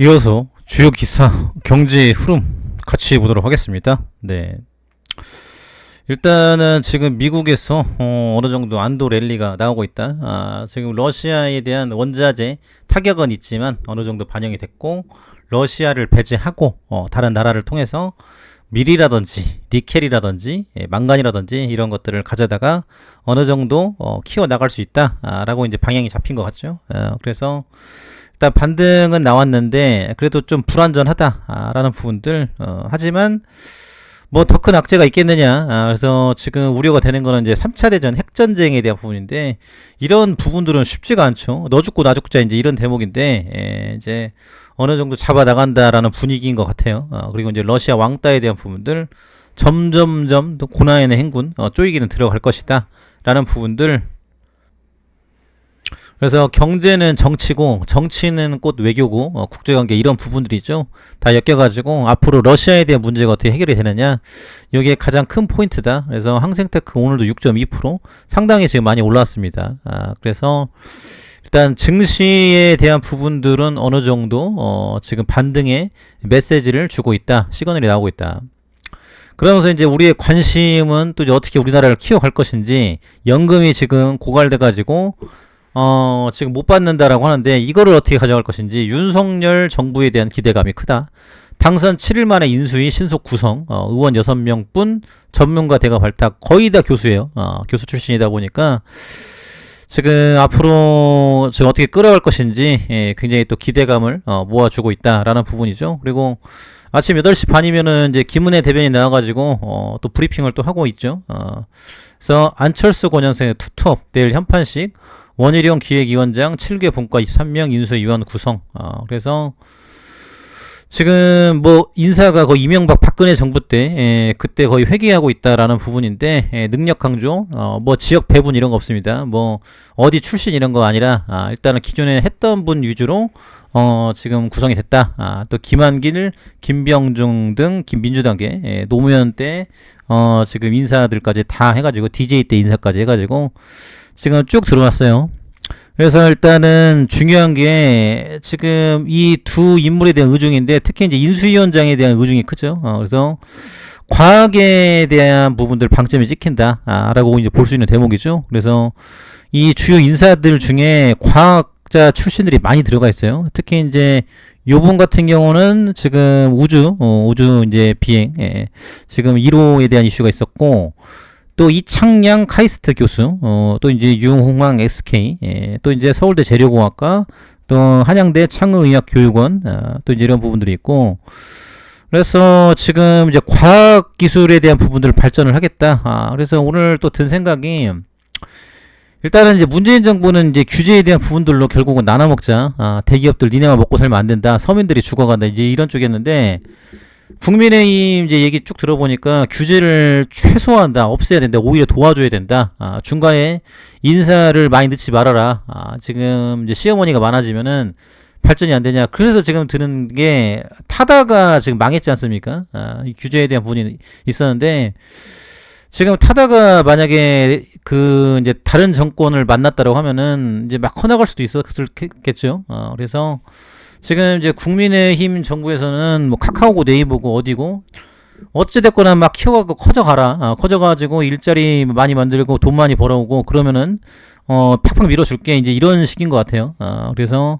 이어서 주요 기사, 경제 흐름 같이 보도록 하겠습니다. 네. 일단은 지금 미국에서 어느 정도 안도 랠리가 나오고 있다. 지금 러시아에 대한 원자재 타격은 있지만 어느 정도 반영이 됐고, 러시아를 배제하고 다른 나라를 통해서 밀이라든지 니켈이라든지 망간이라든지 이런 것들을 가져다가 어느 정도 키워 나갈 수 있다라고 이제 방향이 잡힌 것 같죠. 그래서 일단 반등은 나왔는데 그래도 좀 불안전하다라는 부분들. 하지만 뭐 더 큰 악재가 있겠느냐. 그래서 지금 우려가 되는 거는 이제 3차 대전 핵전쟁에 대한 부분인데, 이런 부분들은 쉽지가 않죠. 너 죽고 나 죽자 이제 이런 대목인데, 이제 어느 정도 잡아 나간다라는 분위기인 것 같아요. 그리고 이제 러시아 왕따에 대한 부분들 점점점 또 고난의 행군, 쪼이기는 들어갈 것이다 라는 부분들. 그래서 경제는 정치고, 정치는 곧 외교고, 국제관계 이런 부분들이죠. 다 엮여가지고 앞으로 러시아에 대한 문제가 어떻게 해결이 되느냐, 이게 가장 큰 포인트다. 그래서 항생테크 오늘도 6.2% 상당히 지금 많이 올라왔습니다. 그래서 일단 증시에 대한 부분들은 어느 정도 지금 반등의 메시지를 주고 있다, 시그널이 나오고 있다. 그러면서 이제 우리의 관심은 또 이제 어떻게 우리나라를 키워갈 것인지, 연금이 지금 고갈돼가지고 지금 못 받는다라고 하는데, 이거를 어떻게 가져갈 것인지 윤석열 정부에 대한 기대감이 크다. 당선 7일 만에 인수위 신속 구성, 의원 6명뿐 전문가 대가 발탁, 거의 다 교수예요. 교수 출신이다 보니까 지금 앞으로 지금 어떻게 끌어갈 것인지 굉장히 또 기대감을 모아주고 있다라는 부분이죠. 그리고 아침 8시 반이면은 이제 김은혜 대변인 나와가지고 또 브리핑을 또 하고 있죠. 그래서 안철수 권영생의 투톱 내일 현판식, 원희룡 기획위원장 7개 분과 23명 인수위원 구성. 그래서 지금 뭐 인사가 거의 이명박 박근혜 정부 때 그때 거의 회귀하고 있다라는 부분인데, 능력 강조, 뭐 지역 배분 이런 거 없습니다. 뭐 어디 출신 이런 거 아니라 일단은 기존에 했던 분 위주로 지금 구성이 됐다. 또 김한길, 김병중 등 민주당계 노무현 때 지금 인사들까지 다 해가지고, DJ 때 인사까지 해가지고 지금 쭉 들어왔어요. 그래서 일단은 중요한 게 지금 이 두 인물에 대한 의중인데, 특히 이제 인수위원장에 대한 의중이 크죠. 그래서 과학에 대한 부분들 방점이 찍힌다 라고 이제 볼 수 있는 대목이죠. 그래서 이 주요 인사들 중에 과학자 출신들이 많이 들어가 있어요. 특히 이제 요분 같은 경우는 지금 우주 이제 비행, 지금 1호에 대한 이슈가 있었고, 또 이창양 카이스트 교수, 또 이제 유홍왕 SK, 또 이제 서울대 재료공학과, 또 한양대 창의의학교육원, 또 이제 이런 부분들이 있고, 그래서 지금 이제 과학기술에 대한 부분들을 발전을 하겠다. 그래서 오늘 또 든 생각이, 일단은 이제 문재인 정부는 이제 규제에 대한 부분들로 결국은 나눠먹자. 대기업들 니네만 먹고 살면 안 된다. 서민들이 죽어간다. 이제 이런 쪽이었는데, 국민의힘 이제 얘기 쭉 들어보니까 규제를 최소화한다, 없애야 된다, 오히려 도와줘야 된다. 중간에 인사를 많이 넣지 말아라. 지금 이제 시어머니가 많아지면은 발전이 안 되냐. 그래서 지금 드는 게, 타다가 지금 망했지 않습니까? 이 규제에 대한 부분이 있었는데, 지금 타다가 만약에 그 이제 다른 정권을 만났다라고 하면은 이제 막 커나갈 수도 있었겠죠. 그래서 지금 이제 국민의힘 정부에서는 뭐 카카오고 네이버고 어디고 어찌됐거나 막 키워가고 커져가라. 커져가지고 일자리 많이 만들고 돈 많이 벌어오고 그러면은 팍팍 밀어줄게, 이제 이런 식인 것 같아요. 그래서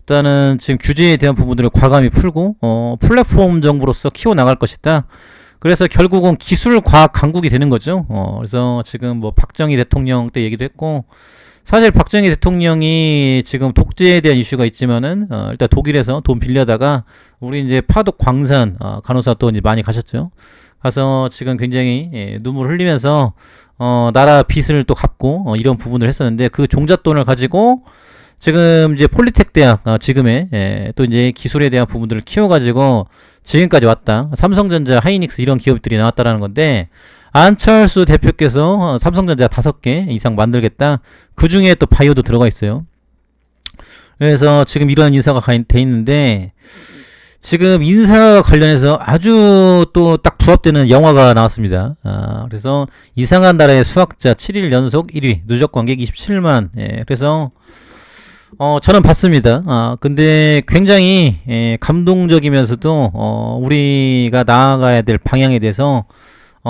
일단은 지금 규제에 대한 부분들을 과감히 풀고 플랫폼 정부로서 키워나갈 것이다. 그래서 결국은 기술 과학 강국이 되는 거죠. 그래서 지금 뭐 박정희 대통령 때 얘기도 했고, 사실 박정희 대통령이 지금 독재에 대한 이슈가 있지만은 일단 독일에서 돈 빌려다가 우리 이제 파독 광산 간호사 또 이제 많이 가셨죠. 가서 지금 굉장히 눈물 흘리면서 나라 빚을 또 갚고 이런 부분을 했었는데, 그 종잣돈을 가지고 지금 이제 폴리텍 대학 지금의 또 이제 기술에 대한 부분들을 키워가지고 지금까지 왔다. 삼성전자, 하이닉스 이런 기업들이 나왔다라는 건데, 안철수 대표께서 삼성전자 5개 이상 만들겠다. 그 중에 또 바이오도 들어가 있어요. 그래서 지금 이런 인사가 돼 있는데, 지금 인사 관련해서 아주 또 딱 부합되는 영화가 나왔습니다. 그래서 이상한 나라의 수학자 7일 연속 1위, 누적 관객 27만. 그래서 저는 봤습니다. 근데 굉장히 감동적이면서도 우리가 나아가야 될 방향에 대해서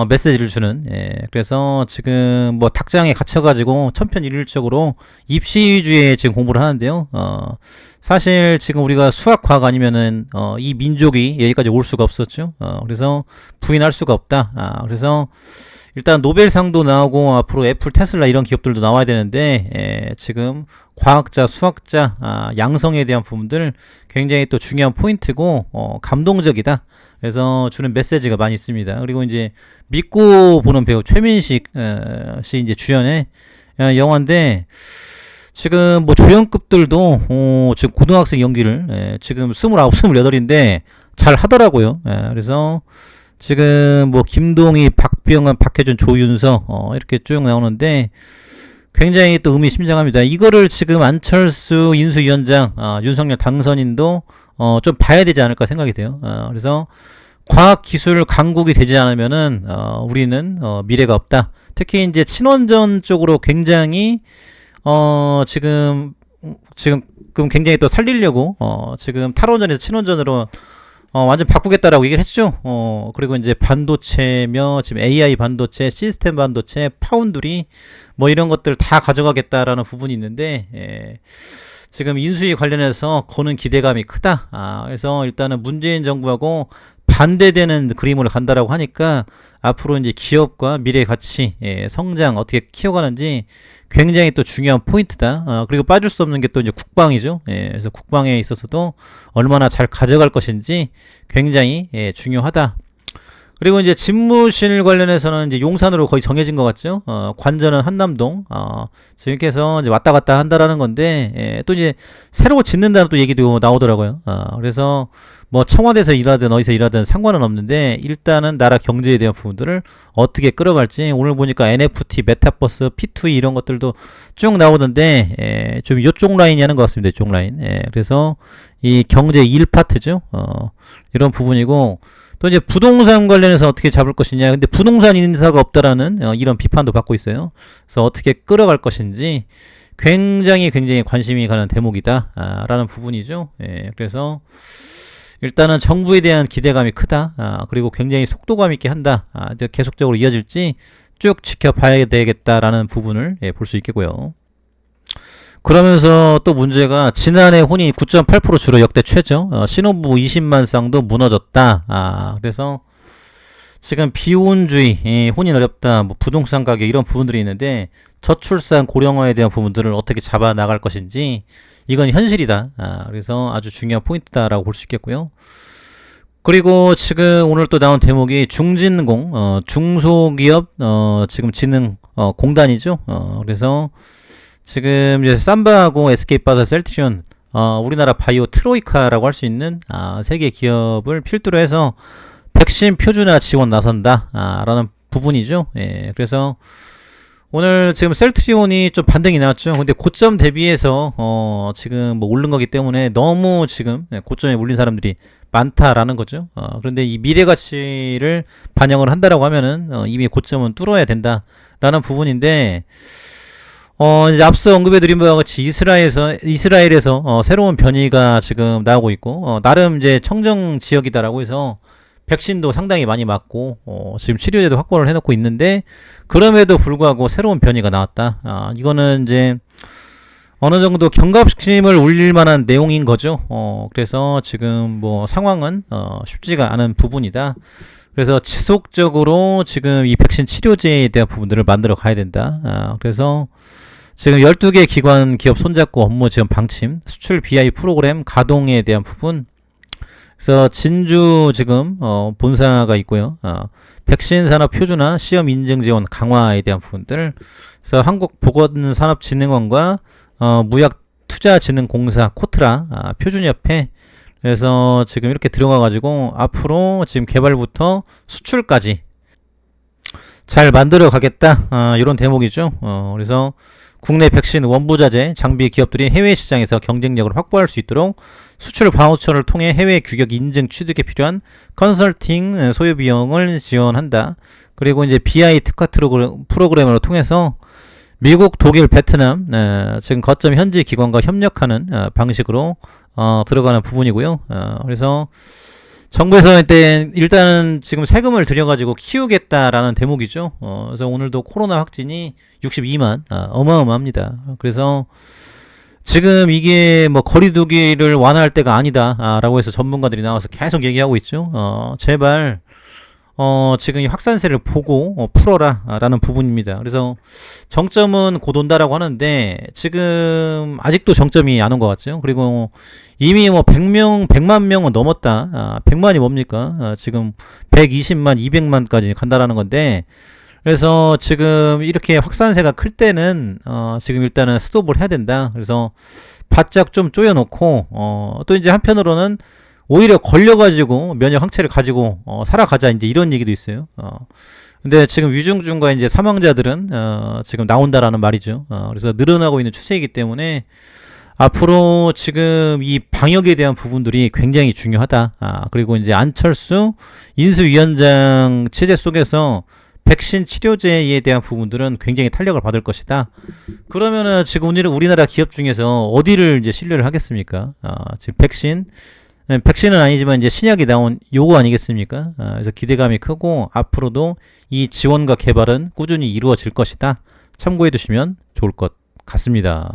메시지를 주는, 그래서 지금 뭐 닭장에 갇혀가지고 천편일률적으로 입시주의에 지금 공부를 하는데요. 사실 지금 우리가 수학, 과학 아니면은 이 민족이 여기까지 올 수가 없었죠. 그래서 부인할 수가 없다. 그래서 일단 노벨상도 나오고 앞으로 애플, 테슬라 이런 기업들도 나와야 되는데, 지금 과학자, 수학자, 양성에 대한 부분들 굉장히 또 중요한 포인트고 감동적이다. 그래서 주는 메시지가 많이 있습니다. 그리고 이제 믿고 보는 배우 최민식 씨 이제 주연의 영화인데, 지금 뭐 조연급들도 지금 고등학생 연기를 지금 29, 28인데 잘 하더라고요. 그래서 지금 뭐 김동희, 박병헌, 박해준, 조윤서 이렇게 쭉 나오는데 굉장히 또 의미심장합니다. 이거를 지금 안철수 인수위원장, 윤석열 당선인도 좀 봐야 되지 않을까 생각이 돼요. 그래서 과학기술 강국이 되지 않으면은 우리는 미래가 없다. 특히 이제 친원전 쪽으로 굉장히 지금 굉장히 또 살리려고 지금 탈원전에서 친원전으로 완전 바꾸겠다라고 얘기를 했죠. 그리고 이제 반도체며 지금 AI 반도체, 시스템 반도체, 파운드리 뭐 이런 것들 다 가져가겠다라는 부분이 있는데, 지금 인수위 관련해서 거는 기대감이 크다. 그래서 일단은 문재인 정부하고 반대되는 그림으로 간다라고 하니까 앞으로 이제 기업과 미래 가치, 성장 어떻게 키워가는지 굉장히 또 중요한 포인트다. 그리고 빠질 수 없는 게 또 이제 국방이죠. 그래서 국방에 있어서도 얼마나 잘 가져갈 것인지 굉장히 중요하다. 그리고 이제 집무실 관련해서는 이제 용산으로 거의 정해진 것 같죠. 관전은 한남동. 지금 이렇게 해서 이제 왔다 갔다 한다라는 건데, 또 이제 새로 짓는다는 또 얘기도 나오더라고요. 그래서 뭐 청와대에서 일하든 어디서 일하든 상관은 없는데, 일단은 나라 경제에 대한 부분들을 어떻게 끌어갈지, 오늘 보니까 NFT, 메타버스, P2E 이런 것들도 쭉 나오던데, 좀 이쪽 라인이 하는 것 같습니다. 이쪽 라인. 그래서 이 경제 1파트죠. 이런 부분이고, 또 이제 부동산 관련해서 어떻게 잡을 것이냐. 근데 부동산 인사가 없다라는 이런 비판도 받고 있어요. 그래서 어떻게 끌어갈 것인지 굉장히 관심이 가는 대목이다. 라는 부분이죠. 그래서 일단은 정부에 대한 기대감이 크다. 그리고 굉장히 속도감 있게 한다. 이제 계속적으로 이어질지 쭉 지켜봐야 되겠다라는 부분을 볼 수 있겠고요. 그러면서 또 문제가 지난해 혼인이 9.8% 주로 역대 최저, 신혼부부 20만 쌍도 무너졌다. 그래서 지금 비혼주의, 혼인 어렵다, 뭐 부동산 가격 이런 부분들이 있는데 저출산 고령화에 대한 부분들을 어떻게 잡아 나갈 것인지 이건 현실이다. 그래서 아주 중요한 포인트다라고 볼 수 있겠고요. 그리고 지금 오늘 또 나온 대목이 중진공, 중소기업 지금 진흥 공단이죠. 그래서 지금 이제 삼바하고 SK바사, 셀트리온, 우리나라 바이오 트로이카라고 할 수 있는 세계 기업을 필두로 해서 백신 표준화 지원 나선다 라는 부분이죠. 그래서 오늘 지금 셀트리온이 좀 반등이 나왔죠. 근데 고점 대비해서 지금 뭐 오른 거기 때문에 너무 지금 고점에 물린 사람들이 많다라는 거죠. 그런데 이 미래 가치를 반영을 한다라고 하면은 이미 고점은 뚫어야 된다라는 부분인데, 이제 앞서 언급해드린 바와 같이 이스라엘에서 새로운 변이가 지금 나오고 있고, 나름 이제 청정 지역이다라고 해서 백신도 상당히 많이 맞고, 지금 치료제도 확보를 해놓고 있는데, 그럼에도 불구하고 새로운 변이가 나왔다. 이거는 이제 어느 정도 경각심을 울릴 만한 내용인 거죠. 그래서 지금 뭐 상황은 쉽지가 않은 부분이다. 그래서 지속적으로 지금 이 백신 치료제에 대한 부분들을 만들어 가야 된다. 그래서 지금 12개 기관 기업 손잡고 업무 지원 방침, 수출 BI 프로그램 가동에 대한 부분. 그래서 진주 지금 본사가 있고요. 백신 산업 표준화, 시험 인증 지원 강화에 대한 부분들. 그래서 한국보건산업진흥원과 무약투자진흥공사 코트라 표준협회. 그래서 지금 이렇게 들어가 가지고 앞으로 지금 개발부터 수출까지 잘 만들어 가겠다. 이런 대목이죠. 그래서 국내 백신 원부자재 장비 기업들이 해외 시장에서 경쟁력을 확보할 수 있도록 수출 바우처를 통해 해외 규격 인증 취득에 필요한 컨설팅 소요 비용을 지원한다. 그리고 이제 BI 특화 프로그램을 통해서 미국, 독일, 베트남 지금 거점 현지 기관과 협력하는 방식으로 들어가는 부분이고요. 그래서 정부에서 일단은 지금 세금을 들여가지고 키우겠다라는 대목이죠. 그래서 오늘도 코로나 확진이 62만, 어마어마합니다. 그래서 지금 이게 뭐 거리두기를 완화할 때가 아니다라고 해서 전문가들이 나와서 계속 얘기하고 있죠. 제발 지금 이 확산세를 보고 풀어라라는 부분입니다. 그래서 정점은 곧 온다라고 하는데 지금 아직도 정점이 안 온 것 같죠. 그리고 이미 뭐 100만 명은 넘었다. 100만이 뭡니까? 지금 120만, 200만까지 간다라는 건데 그래서 지금 이렇게 확산세가 클 때는 지금 일단은 스톱을 해야 된다. 그래서 바짝 좀 조여놓고 또 이제 한편으로는 오히려 걸려가지고 면역 항체를 가지고 살아가자 이제 이런 얘기도 있어요. 근데 지금 위중증과 이제 사망자들은 지금 나온다라는 말이죠. 그래서 늘어나고 있는 추세이기 때문에 앞으로 지금 이 방역에 대한 부분들이 굉장히 중요하다. 그리고 이제 안철수 인수위원장 체제 속에서 백신 치료제에 대한 부분들은 굉장히 탄력을 받을 것이다. 그러면은 지금 우리나라 기업 중에서 어디를 이제 신뢰를 하겠습니까? 지금 백신은 아니지만 이제 신약이 나온 요거 아니겠습니까? 그래서 기대감이 크고 앞으로도 이 지원과 개발은 꾸준히 이루어질 것이다. 참고해 두시면 좋을 것 같습니다.